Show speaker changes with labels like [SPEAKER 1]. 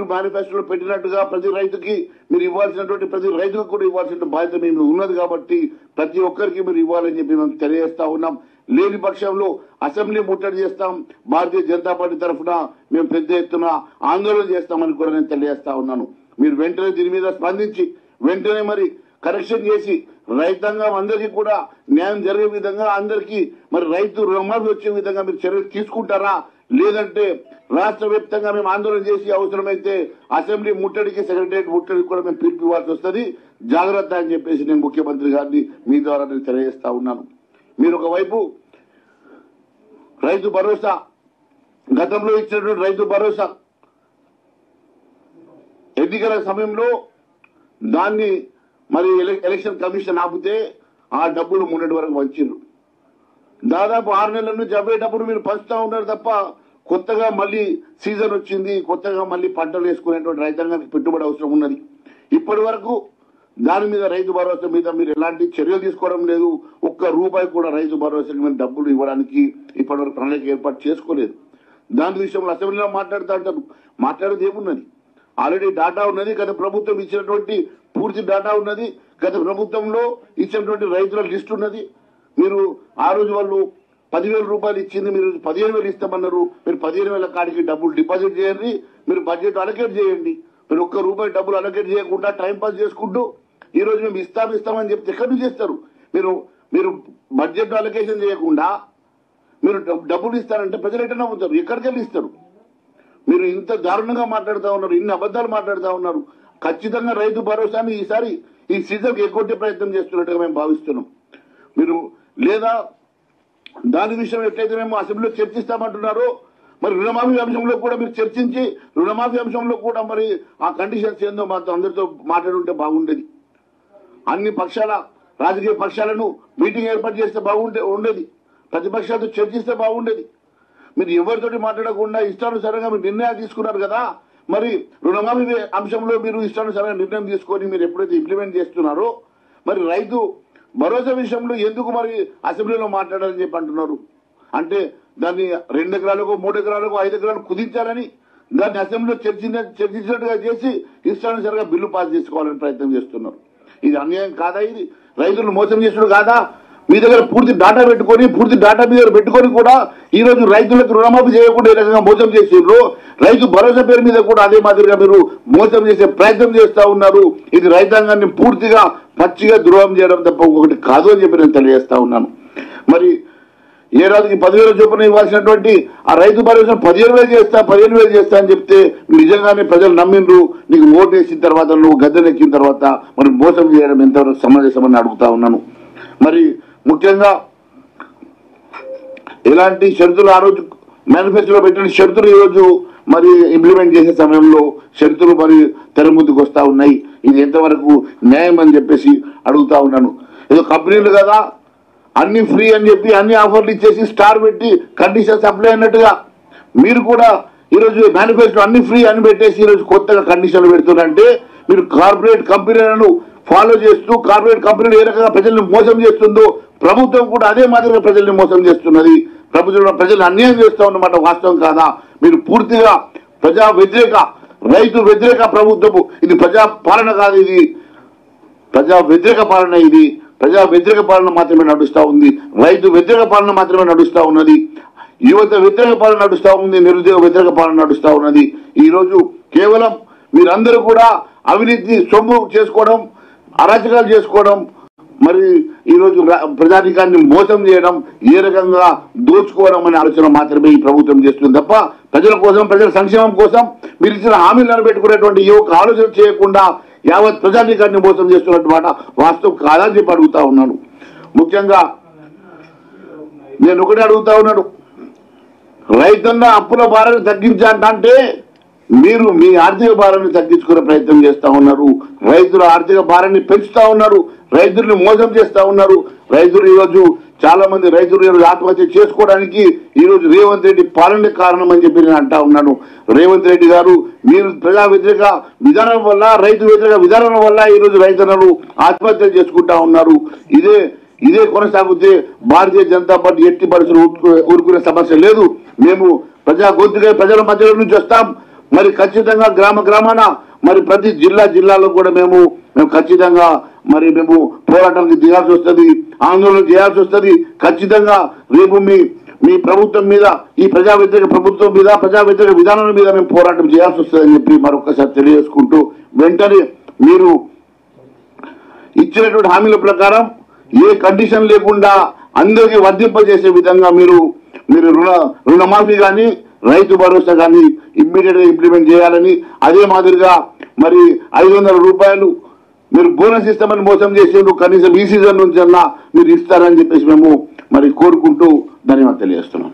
[SPEAKER 1] మీరు మేనిఫెస్టోలో పెట్టినట్టుగా ప్రతి రైతుకి మీరు ఇవ్వాల్సినటువంటి ప్రతి రైతుకు కూడా ఇవ్వాల్సిన బాధ్యత మేము ఉన్నది కాబట్టి ప్రతి ఒక్కరికి మీరు ఇవ్వాలని చెప్పి మేము తెలియజేస్తా ఉన్నాం. లేని పక్షంలో అసెంబ్లీ ముట్టడి చేస్తాం. భారతీయ జనతా పార్టీ తరఫున మేము పెద్ద ఎత్తున ఆందోళన చేస్తామని కూడా నేను తెలియజేస్తా ఉన్నాను. మీరు వెంటనే దీని మీద స్పందించి వెంటనే మరి కరెక్షన్ చేసి రైతాంగం అందరికీ కూడా న్యాయం జరిగే విధంగా అందరికీ మరి రైతు రుణమాఫీ వచ్చే విధంగా మీరు చర్యలు తీసుకుంటారా? లేదంటే రాష్ట్ర వ్యాప్తంగా మేము ఆందోళన చేసి అవసరమైతే అసెంబ్లీ ముట్టడికి సెక్రటరియట్ ముట్టడికి కూడా మేము పిలుపు ఇవ్వాల్సి వస్తుంది. జాగ్రత్త అని చెప్పేసి నేను ముఖ్యమంత్రి గారిని మీ ద్వారా నేను తెలియజేస్తా ఉన్నాను. మీరు ఒకవైపు రైతు భరోసా గతంలో ఇచ్చినటువంటి రైతు భరోసా ఎన్నికల సమయంలో దాన్ని మరి ఎలక్షన్ కమిషన్ ఆపితే ఆ డబ్బులు మొన్నటి వరకు వచ్చిండ్రు. దాదాపు 6 నెలల నుంచి అవ్వేటప్పుడు మీరు పంచుతా ఉన్నారు తప్ప కొత్తగా మళ్ళీ సీజన్ వచ్చింది, కొత్తగా మళ్ళీ పంటలు వేసుకునేటువంటి రైతాంగానికి పెట్టుబడి అవసరం ఉన్నది. ఇప్పటి వరకు దాని మీద రైతు భరోసా మీద మీరు ఎలాంటి చర్యలు తీసుకోవడం లేదు. ₹1 కూడా రైతు భరోసాకి మీరు డబ్బులు ఇవ్వడానికి ఇప్పటివరకు ప్రణాళిక ఏర్పాటు చేసుకోలేదు. దాని విషయంలో అసెంబ్లీలో మాట్లాడుతూ అంటారు. మాట్లాడేది ఏమున్నది? ఆల్రెడీ డాటా ఉన్నది. గత ప్రభుత్వం ఇచ్చినటువంటి పూర్తి డాటా ఉన్నది. గత ప్రభుత్వంలో ఇచ్చినటువంటి రైతుల లిస్ట్ ఉన్నది. మీరు ఆ రోజు వాళ్ళు ₹10,000 ఇచ్చింది, మీరు 15,000 ఇస్తామన్నారు. మీరు 15,000 కాడికి డబ్బులు డిపాజిట్ చేయండి, మీరు బడ్జెట్ అలొకేట్ చేయండి. మీరు ₹1 డబ్బులు అలొకేట్ చేయకుండా టైం పాస్ చేసుకుంటూ ఈ రోజు మేము ఇస్తామని చెప్తే ఎక్కడి నుంచి చేస్తారు? మీరు బడ్జెట్ అలొకేషన్ చేయకుండా మీరు డబ్బులు ఇస్తారంటే ప్రజలు ఎట్లా నమ్ముతారు? ఎక్కడికి వెళ్ళి ఇస్తారు? మీరు ఇంత దారుణంగా మాట్లాడుతూ ఉన్నారు, ఇన్ని అబద్దాలు మాట్లాడుతూ ఉన్నారు. ఖచ్చితంగా రైతు భరోసాని ఈసారి ఈ సీజన్కి ఎగ్గొట్టే ప్రయత్నం చేస్తున్నట్టుగా మేము భావిస్తున్నాం. మీరు లేదా దాని విషయం ఎట్లయితే మేము అసెంబ్లీలో చర్చిస్తామంటున్నారో మరి రుణమాఫీ అంశంలో కూడా మీరు చర్చించి రుణమాఫీ అంశంలో కూడా మరి ఆ కండిషన్స్ ఏందో మాతో అందరితో మాట్లాడుంటే బాగుండేది. అన్ని పక్షాల రాజకీయ పక్షాలను మీటింగ్ ఏర్పాటు చేస్తే ఉండేది. ప్రతిపక్షాలతో చర్చిస్తే బాగుండేది. మీరు ఎవరితోటి మాట్లాడకుండా ఇష్టానుసారంగా మీరు నిర్ణయాలు తీసుకున్నారు కదా. మరి రుణమాఫీ అంశంలో మీరు ఇష్టానుసారంగా నిర్ణయం తీసుకొని మీరు ఎప్పుడైతే ఇంప్లిమెంట్ చేస్తున్నారో మరి రైతు భరోసా విషయంలో ఎందుకు మరి అసెంబ్లీలో మాట్లాడాలని చెప్పి అంటున్నారు? అంటే దాన్ని 2 ఎకరాలకు 3 ఎకరాలకు 5 ఎకరాలకు కుదించాలని దాన్ని అసెంబ్లీలో చర్చించినట్టుగా చేసి ఇష్టానుసారంగా బిల్లు పాస్ చేసుకోవాలని ప్రయత్నం చేస్తున్నారు. ఇది అన్యాయం కాదా? ఇది రైతులను మోసం చేసుడు కాదా? మీ దగ్గర పూర్తి డాటా మీ దగ్గర పెట్టుకొని కూడా ఈ రోజు రైతులకు రుణమాఫీ చేయకుండా ఏ రకంగా మోసం చేసిండ్రు. రైతు భరోసా పేరు మీద కూడా అదే మాదిరిగా మీరు మోసం చేసే ప్రయత్నం చేస్తా ఉన్నారు. ఇది రైతాంగాన్ని పూర్తిగా పచ్చిగా ద్రోహం చేయడం తప్ప ఒకటి కాదు అని చెప్పి నేను తెలియజేస్తా ఉన్నాను. మరి ఏడాదికి 10,000 చొప్పున ఇవ్వాల్సినటువంటి ఆ రైతు భరోసా 15,000 చేస్తా అని చెప్తే నిజంగానే ప్రజలు నమ్మిండ్రు. నీకు ఓటు వేసిన తర్వాత నువ్వు గద్దెనెక్కిన తర్వాత మరి మోసం చేయడం ఎంతవరకు సమంజసమని అడుగుతా ఉన్నాను. మరి ముఖ్యంగా ఎలాంటి షరతులు ఆ రోజు మేనిఫెస్టోలో పెట్టిన షరతులు ఈ రోజు మరి ఇంప్లిమెంట్ చేసే సమయంలో షరతులు మరి తెర ముందుకు వస్తా ఉన్నాయి. ఇది ఎంతవరకు న్యాయం అని చెప్పేసి అడుగుతా ఉన్నాను. ఏదో కంపెనీలు కదా అన్ని ఫ్రీ అని చెప్పి అన్ని ఆఫర్లు ఇచ్చేసి స్టార్ పెట్టి కండిషన్స్ అప్లై అన్నట్టుగా మీరు కూడా ఈరోజు మేనిఫెస్టో అన్ని ఫ్రీ అని పెట్టేసి ఈరోజు కొత్తగా కండిషన్లు పెడుతున్నారంటే మీరు కార్పొరేట్ కంపెనీలను ఫాలో చేస్తూ కార్పొరేట్ కంపెనీలు ఏ రకంగా ప్రజల్ని మోసం చేస్తుందో ప్రభుత్వం కూడా అదే మాదిరిగా ప్రజల్ని మోసం చేస్తున్నది. ప్రజలు అన్యాయం చేస్తూ ఉన్నమాట. వాస్తవం కాదా? మీరు పూర్తిగా ప్రజా వ్యతిరేక రైతు వ్యతిరేక ప్రభుత్వము. ఇది ప్రజా పాలన కాదు, ఇది ప్రజా వ్యతిరేక పాలన. ఇది ప్రజా వ్యతిరేక పాలన మాత్రమే నడుస్తూ ఉంది. రైతు వ్యతిరేక పాలన మాత్రమే నడుస్తూ ఉన్నది. యువత వ్యతిరేక పాలన నడుస్తూ ఉంది. నిరుద్యోగ వ్యతిరేక పాలన నడుస్తూ ఉన్నది. ఈరోజు కేవలం మీరందరూ కూడా అవినీతి సొమ్ము చేసుకోవడం, అరాచకాలు చేసుకోవడం, మరి ఈరోజు ప్రజానికాన్ని మోసం చేయడం, ఏ రకంగా దోచుకోవడం అనే ఆలోచన మాత్రమే ఈ ప్రభుత్వం చేస్తుంది తప్ప ప్రజల కోసం, ప్రజల సంక్షేమం కోసం మీరు ఇచ్చిన హామీలను పెట్టుకునేటువంటి ఏ ఒక్క ఆలోచన చేయకుండా యావత్ ప్రజానికాన్ని మోసం చేస్తున్నట్టు మాట వాస్తవం కాదని చెప్పి అడుగుతా ఉన్నాను. ముఖ్యంగా నేను ఒకటే అడుగుతా ఉన్నాను, రైతన్న అప్పుల భారాన్ని తగ్గించాలంటే మీరు మీ ఆర్థిక భారాన్ని తగ్గించుకునే ప్రయత్నం చేస్తా ఉన్నారు. రైతుల ఆర్థిక భారాన్ని పెంచుతా ఉన్నారు. రైతుల్ని మోసం చేస్తా ఉన్నారు. రైతులు ఈరోజు చాలా మంది రైతులు ఈరోజు ఆత్మహత్య చేసుకోవడానికి ఈరోజు రేవంత్ రెడ్డి పాలన కారణం అని చెప్పి నేను అంటా ఉన్నాను. రేవంత్ రెడ్డి గారు మీరు ప్రజా వ్యతిరేక విధానం వల్ల, రైతు వ్యతిరేక విధానం వల్ల ఈరోజు రైతులను ఆత్మహత్యలు చేసుకుంటా ఉన్నారు. ఇదే కొనసాగితే భారతీయ జనతా పార్టీ ఎట్టి పరిస్థితులు ఊరుకునే సమస్య లేదు. మేము ప్రజా గొంతుగా ప్రజల మధ్యలో నుంచి వస్తాం. మరి ఖచ్చితంగా గ్రామాన మరి ప్రతి జిల్లాలో కూడా మేము ఖచ్చితంగా మరి మేము పోరాటానికి దిగాల్సి వస్తుంది, ఆందోళన చేయాల్సి వస్తుంది. ఖచ్చితంగా రేపు మీ ప్రభుత్వం మీద, ఈ ప్రజా వ్యతిరేక ప్రభుత్వం మీద, ప్రజా వ్యతిరేక విధానాల మీద మేము పోరాటం చేయాల్సి వస్తుందని చెప్పి మరొకసారి తెలియజేసుకుంటూ, వెంటనే మీరు ఇచ్చినటువంటి హామీల ప్రకారం ఏ కండిషన్ లేకుండా అందరికీ వర్తింపజేసే విధంగా మీరు రుణమాఫీ కానీ రైతు భరోసా కానీ ఇమ్మీడియట్ గా ఇంప్లిమెంట్ చేయాలని, అదే మాదిరిగా మరి 500 రూపాయలు మీరు బోనస్ ఇస్తామని మోసం చేసేందుకు కనీసం ఈ సీజన్ నుంచి అన్నా మీరు ఇస్తారని చెప్పేసి మేము మరి కోరుకుంటూ ధన్యవాదాలు తెలియజేస్తున్నాం.